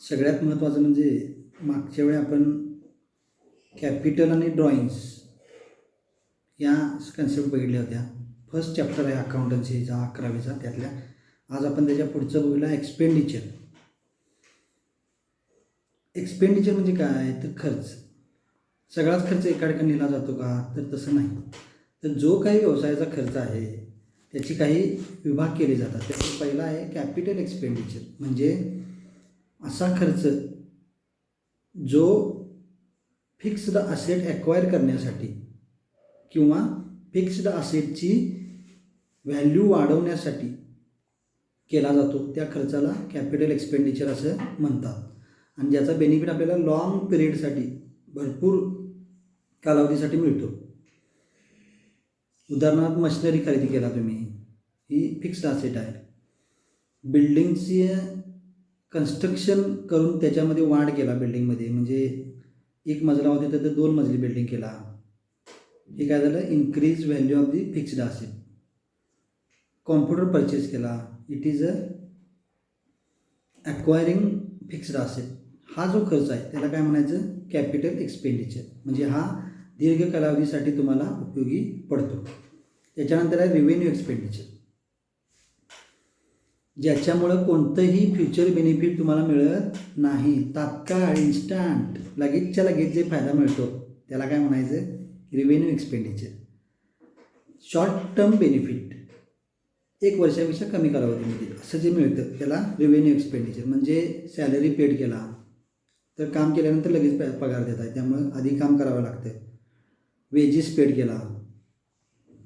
सगळ्यात महत्त्वाचं म्हणजे मागच्या वेळी आपण कॅपिटल आणि ड्रॉइंग्स या कन्सेप्ट बघितल्या होत्या. फर्स्ट चॅप्टर आहे अकाउंटन्सीचा 11वीचा. त्यातल्या आज आपण त्याच्या पुढचं बघूया एक्सपेंडिचर. एक्सपेंडिचर म्हणजे काय तर खर्च. सगळाच खर्च एका ठिकाणी नेला जातो का तर तसं नाही. तर जो काही व्यवसायाचा खर्च आहे त्याची काही विभाग केले जातात. त्याचा पहिला आहे कॅपिटल एक्सपेंडिचर, म्हणजे असा खर्च जो फिक्स्ड असेट ॲक्वायर करण्यासाठी किंवा फिक्स्ड असेटची व्हॅल्यू वाढवण्यासाठी केला जातो, त्या खर्चाला कॅपिटल एक्सपेंडिचर असं म्हणतात. आणि ज्याचा बेनिफिट आपल्याला लॉंग पिरियडसाठी, भरपूर कालावधीसाठी मिळतो. उदाहरणार्थ मशिनरी खरेदी केला तुम्ही, ही फिक्स्ड असेट आहे. बिल्डिंगची कन्स्ट्रक्शन करून त्याच्यामध्ये वाढ केला बिल्डिंगमध्ये, म्हणजे एक मजला होते तर 2 मजली बिल्डिंग केला, हे काय झालं increase value of the fixed asset. Computer purchase केला, it is a acquiring fixed asset. हा जो खर्च आहे त्याला काय म्हणायचं कॅपिटल एक्सपेंडिचर, म्हणजे हा दीर्घ कालावधीसाठी तुम्हाला उपयोगी पडतो. त्याच्यानंतर आहे रेव्हेन्यू एक्सपेंडिचर, ज्याच्यामुळं कोणतंही फ्युचर बेनिफिट तुम्हाला मिळत नाही. तात्काळ इन्स्टंट लगेचच्या लगेच जे फायदा मिळतो त्याला काय म्हणायचं revenue expenditure. Short term benefit, 1 वर्षापेक्षा कमी कालावधीमध्ये असं जे मिळतं त्याला रेव्हेन्यू एक्सपेंडिचर. म्हणजे सॅलरी पेड केला तर काम केल्यानंतर लगेच पगार देत आहे, त्यामुळं आधी काम करावं लागतं. वेजेस पेड केला,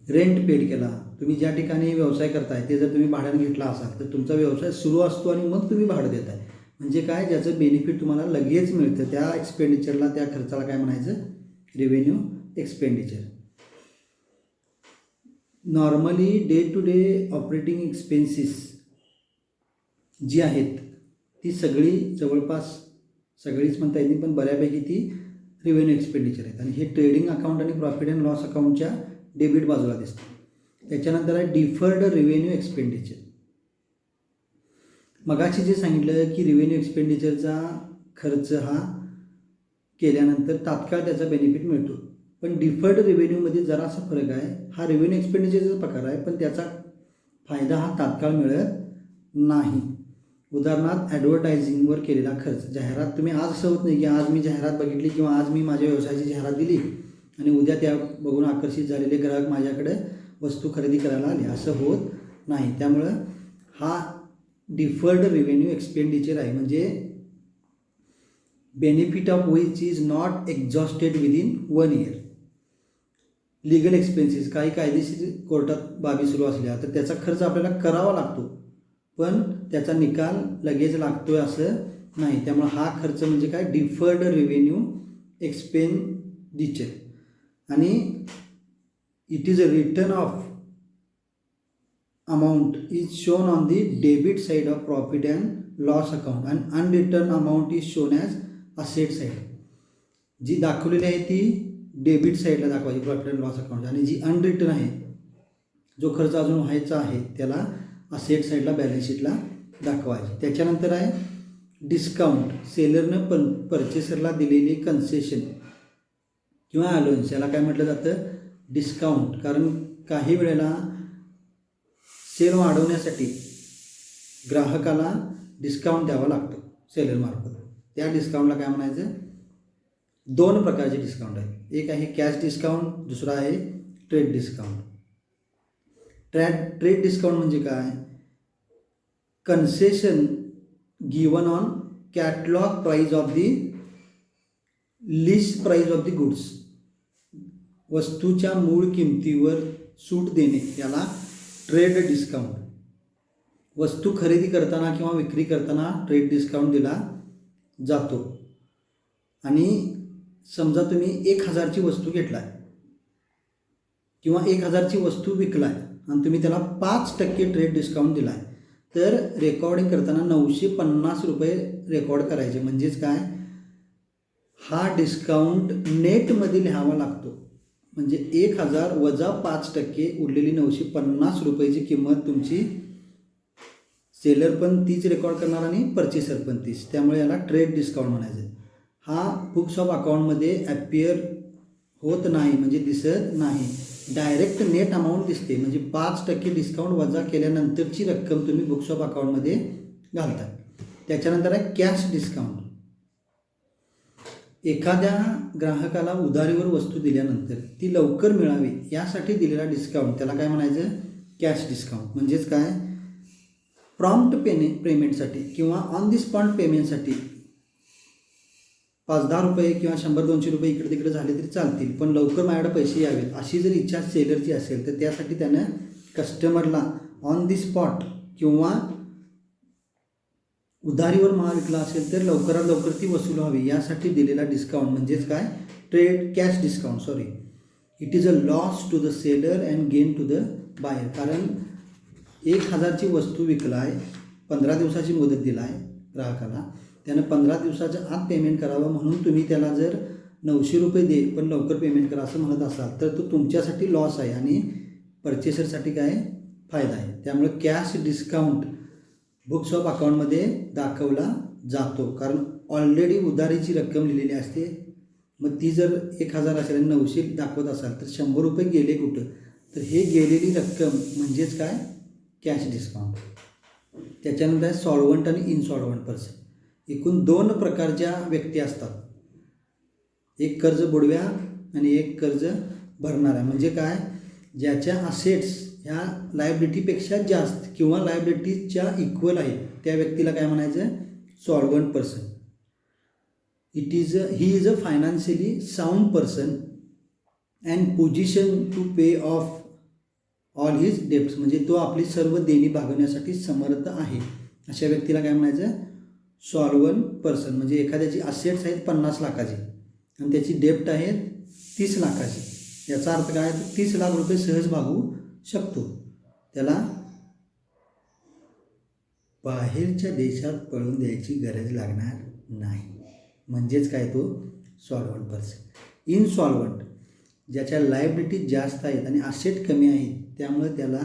रेंट पेड केला. तुम्ही ज्या ठिकाणी व्यवसाय करताय ते जर तुम्ही भाड्याने घेतला असाल तर तुमचा व्यवसाय सुरू असतो आणि मग तुम्ही भाडं देताय, म्हणजे काय ज्याचं बेनिफिट तुम्हाला लगेच मिळतं. त्या एक्सपेंडिचरला, त्या खर्चाला काय म्हणायचं revenue expenditure. Normally day to day operating expenses जी आहेत ती सगळी, जवळपास सगळीच म्हणता येत नाही पण बऱ्यापैकी ती रेव्हेन्यू एक्सपेंडिचर आहेत. आणि हे ट्रेडिंग अकाउंट आणि प्रॉफिट अँड लॉस अकाउंटच्या डेबिट बाजूला दिसतं. त्याच्यानंतर आहे डिफर्ड रेव्हेन्यू एक्सपेंडिचर. मगाशी जे सांगितलं की रेव्हेन्यू एक्सपेंडिचरचा खर्च हा केल्यानंतर तात्काळ त्याचा बेनिफिट मिळतो, पण डिफर्ड रेव्हेन्यूमध्ये जरासा फरक आहे. हा रेव्हेन्यू एक्सपेंडिचरचा प्रकार आहे पण त्याचा फायदा हा तात्काळ मिळत नाही. उदाहरणार्थ ॲडव्हर्टायझिंगवर केलेला खर्च. जाहिरात, तुम्ही आज असं होत नाही की आज मी जाहिरात बघितली किंवा आज मी माझ्या व्यवसायाची जाहिरात दिली आणि उद्या त्या बघून आकर्षित झालेले ग्राहक माझ्याकडे वस्तू खरेदी करायला आले, असं होत नाही. त्यामुळं हा डिफर्ड रेव्हेन्यू एक्सपेंडिचर आहे, म्हणजे benefit of which is not exhausted within 1 year. Legal expenses, काही कायदेशीर कोर्टात बाबी सुरू असल्या तर त्याचा खर्च आपल्याला करावा लागतो, पण त्याचा निकाल लगेच लागतोय असं नाही. त्यामुळे हा खर्च म्हणजे काय डिफर्ड रेव्हेन्यू एक्सपेंडिचर. आणि it is a return of amount is shown on the debit side of profit and loss account and unreturned amount is shown as asset side. जी दाखवलेली आहे ती डेबिट साईडला दाखवायची प्रॉफिट अँड लॉस अकाउंट, आणि जी unreturned आहे, जो खर्च अजून व्हायचा आहे, त्याला असेट साईडला बॅलन्स शीटला दाखवायची. त्याच्यानंतर आहे डिस्काउंट. सेलरनं परचेसरला दिलेली कन्सेशन किंवा अलोन्स, याला काय म्हटलं जातं डिस्काउंट. कारण काही वेळेला सेल वाढवण्यासाठी ग्राहकाला डिस्काउंट द्यावा लागतो सेलरमार्फत. त्या डिस्काउंटला काय म्हणायचं 2 प्रकारचे डिस्काउंट आहे. एक आहे कॅश डिस्काउंट, दुसरा आहे ट्रेड डिस्काउंट. ट्रेड डिस्काउंट म्हणजे काय concession given on catalogue price of the list price of the goods. वस्तूच्या मूळ किमतीवर सूट देणे याला ट्रेड डिस्काउंट. वस्तू खरेदी करताना किंवा विक्री करताना ट्रेड डिस्काउंट दिला जातो. आणि समजा तुम्ही 1000ची वस्तू घेतलाय किंवा 1000ची वस्तू विकलाय आणि तुम्ही त्याला 5% ट्रेड डिस्काउंट दिलाय, तर रेकॉर्डिंग करताना 950 रुपये रेकॉर्ड करायचे. म्हणजेच काय हा डिस्काउंट नेटमध्ये लिहावा लागतो. म्हणजे 1000 वजा 5% उरलेली 950 रुपयाची किंमत तुमची सेलर पण तीच रेकॉर्ड करणार आणि परचेसर पण तीच, त्यामुळे याला ट्रेड डिस्काउंट म्हणायचं. हा बुक्स ऑफ अकाउंटमध्ये ॲपियर होत नाही, म्हणजे दिसत नाही. डायरेक्ट नेट अमाऊंट दिसते, म्हणजे 5% डिस्काउंट वजा केल्यानंतरची रक्कम तुम्ही बुक्स ऑफ अकाउंटमध्ये घालता. त्याच्यानंतर आहे कॅश डिस्काउंट. एखाद्या ग्राहकाला उधारीवर वस्तू दिल्यानंतर ती लवकर मिळावी यासाठी दिलेला डिस्काउंट, त्याला काय म्हणायचं? Cash discount. म्हणजेच काय, प्रॉम्प्ट पेमेंटसाठी किंवा ऑन दी स्पॉट पेमेंटसाठी 5-10 रुपये किंवा 100-200 रुपये इकडे तिकडे झाले तरी चालतील, पण लवकर माझ्याकडे पैसे यावेत अशी जर इच्छा सेलरची असेल तर त्यासाठी त्यानं कस्टमरला ऑन दी स्पॉट किंवा उधारीवर माल विकला असेल तर लवकरात लवकर ती वसूल व्हावी यासाठी दिलेला डिस्काउंट म्हणजेच काय, trade cash discount. Sorry, it is a loss to the seller and gain to the buyer. कारण 1000ची वस्तू विकला आहे, 15 दिवसाची मुदत दिला आहे ग्राहकाला, त्यानं 15 दिवसाच्या आत पेमेंट करावं म्हणून तुम्ही त्याला जर 900 रुपये दे पण लवकर पेमेंट करा असं म्हणत असाल तर तो तुमच्यासाठी लॉस आहे आणि परचेसरसाठी काय फायदा आहे. त्यामुळे कॅश डिस्काउंट बुक्स ऑफ अकाउंटमध्ये दाखवला जातो, कारण ऑलरेडी उधारीची रक्कम लिहिलेली असते. मग ती जर 1000 असेल आणि 900 दाखवत असाल तर 100 रुपये गेले कुठं, तर हे गेलेली रक्कम म्हणजेच काय, कॅश डिस्काउंट. त्याच्यानंतर आहे सॉल्वंट आणि इनसॉल्वंट पर्सन. एकूण 2 प्रकारच्या व्यक्ती असतात, एक कर्ज बुडव्या आणि एक कर्ज भरणारा. म्हणजे काय, ज्याच्या असेट्स ह्या लायबिलिटीपेक्षा जास्त किंवा लायबिलिटीच्या इक्वल आहेत त्या व्यक्तीला काय म्हणायचं, solvent person. He is a financially sound person and position to pay off all his debts. म्हणजे तो आपली सर्व देणी भागवण्यासाठी समर्थ आहे अशा व्यक्तीला काय म्हणायचं, सॉल्वंट पर्सन. म्हणजे एखाद्याची असेट्स आहेत 50 लाखाची आणि त्याची डेब्ट आहेत 30 लाखाची. याचा अर्थ काय, 30 लाख रुपये सहज भागवू शकतो, त्याला बाहेरच्या देशात पळून द्यायची गरज लागणार नाही. म्हणजेच काय, तो सॉल्वंट पर्सन. इनसॉल्वंट, ज्याच्या लायबिलिटी जास्त आहेत आणि असेट कमी आहेत त्यामुळे त्याला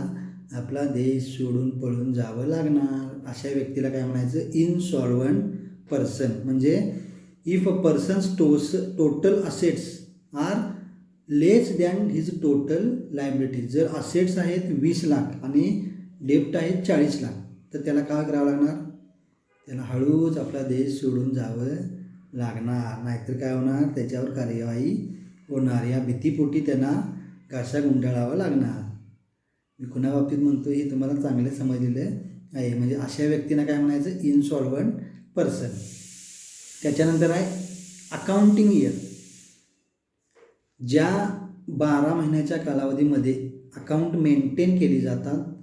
आपला देश सोडून पळून जावं लागणार, अशा व्यक्तीला काय म्हणायचं, इनसॉल्वंट पर्सन. म्हणजे if a person's total assets are less than his total liability. जर असेट्स आहेत 20 लाख आणि डेब्ट आहेत 40 लाख तर त्याला काय करावं लागणार, त्याला हळूच आपला देश सोडून जावं लागणार, नाहीतर काय होणार, त्याच्यावर कार्यवाही होणार. या भीतीपोटी त्यांना घासा गुंडाळावा लागणार. मी कुणाबाबतीत म्हणतो हे तुम्हाला चांगलं समजलेलं आहे. म्हणजे अशा व्यक्तींना काय म्हणायचं, इनसॉल्वंट पर्सन. त्याच्यानंतर आहे अकाउंटिंग इयर. ज्या 12 महिन्याच्या कालावधीमध्ये अकाउंट मेंटेन केली जातात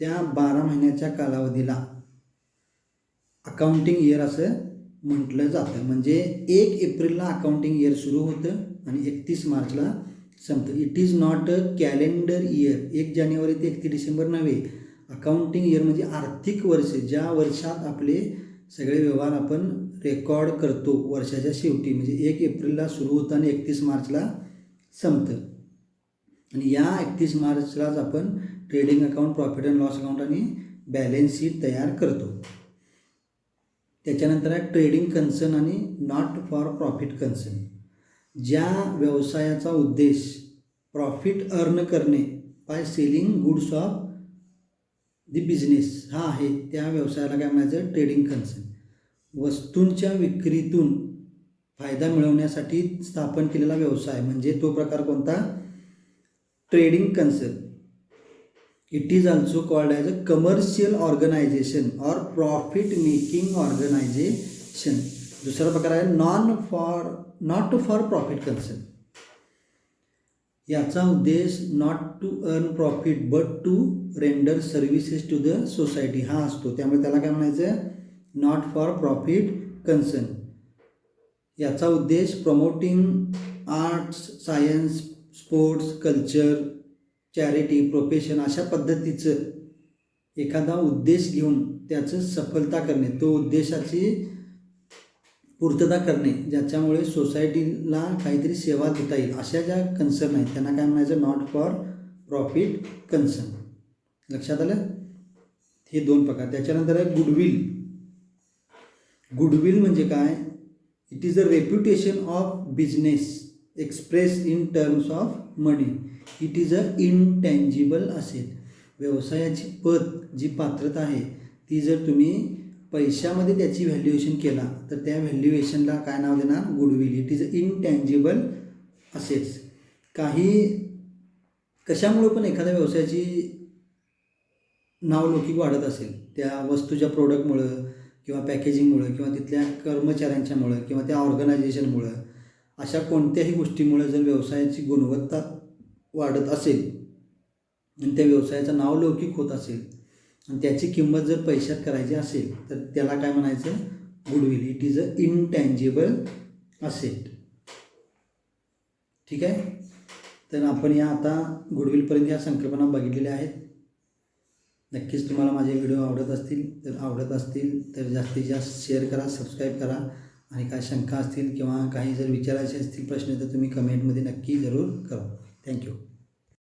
त्या 12 महिन्याच्या कालावधीला अकाउंटिंग इयर असं म्हटलं जातं. म्हणजे 1 एप्रिलला अकाउंटिंग इयर सुरू होतं आणि 31 मार्चला संपतं. It is not a calendar year. 1 जानेवारी ते 31 डिसेंबर नव्हे. अकाउंटिंग इयर म्हणजे आर्थिक वर्ष, ज्या वर्षात आपले सगळे व्यवहार आपण रेकॉर्ड करतो वर्षाच्या शेवटी. म्हणजे 1 एप्रिलला सुरू होतं आणि 31 मार्चला संपतं. आणि या 31 मार्चलाच आपण trading account, profit and loss account आणि बॅलन्स शीट तयार करतो. त्याच्यानंतर आहे ट्रेडिंग कन्सर्न आणि नॉट फॉर प्रॉफिट कन्सर्न. ज्या व्यवसायाचा उद्देश प्रॉफिट अर्न करणे by selling goods of the business हा आहे त्या व्यवसायाला काय म्हणायचं, ट्रेडिंग कन्सर्न. वस्तूंच्या विक्रीतून फायदा मिळवण्यासाठी स्थापन केलेला व्यवसाय म्हणजे तो प्रकार कोणता, trading concern. It is also called as a commercial organisation or profit making organisation. दुसरा प्रकार आहे नॉट फॉर प्रॉफिट कन्सर्न. याचा उद्देश not to earn profit but to render services to the society हा असतो. त्यामुळे त्याला काय म्हणायचं, नॉट फॉर प्रॉफिट कन्सर्न. याचा उद्देश promoting arts, science, sports, culture, charity, profession अशा पद्धतीचं एखादा उद्देश घेऊन त्याचं सफलता करणे, तो उद्देशाची पूर्तता करणे ज्याच्यामुळे सोसायटीला काहीतरी सेवा देता येईल अशा ज्या कन्सर्न आहेत त्यांना काय म्हणायचं, नॉट फॉर प्रॉफिट कन्सर्न. लक्षात आलं. हे 2 प्रकार. त्याच्यानंतर आहे गुडविल. गुडविल म्हणजे काय? It is a reputation of business express in terms of money. It is a intangible asset. व्यवसायाची जी पात्रता आहे ती जर तुम्ही पैशामध्ये त्याची व्हॅल्युएशन केला तर त्या व्हॅल्युएशनला काय नाव देणार? Goodwill. It is a intangible assets. कशामुळे पण एखाद्या व्यवसायाची नावलौकिक वाढत असेल, त्या वस्तूच्या प्रोडक्टमुळं किंवा पॅकेजिंगमुळं किंवा तिथल्या कर्मचाऱ्यांच्यामुळं किंवा त्या ऑर्गनायझेशनमुळं, अशा कोणत्याही गोष्टीमुळं जर व्यवसायाची गुणवत्ता वाढत असेल आणि त्या व्यवसायाचं नावलौकिक होत असेल आणि त्याची किंमत जर पैशात करायची असेल तर त्याला काय म्हणायचं? Goodwill. It is a intangible asset. ठीक आहे. तर आपण या आता गुडविलपर्यंत या संकल्पना बघितलेल्या आहेत. नक्कीच तुम्हाला माझे व्हिडिओ आवडत असतील तर जास्तीत जास्त शेअर करा, सबस्क्राईब करा आणि काय शंका असतील किंवा काही जर विचारायचे असतील प्रश्न तर तुम्ही कमेंटमध्ये नक्की जरूर करा. थँक्यू.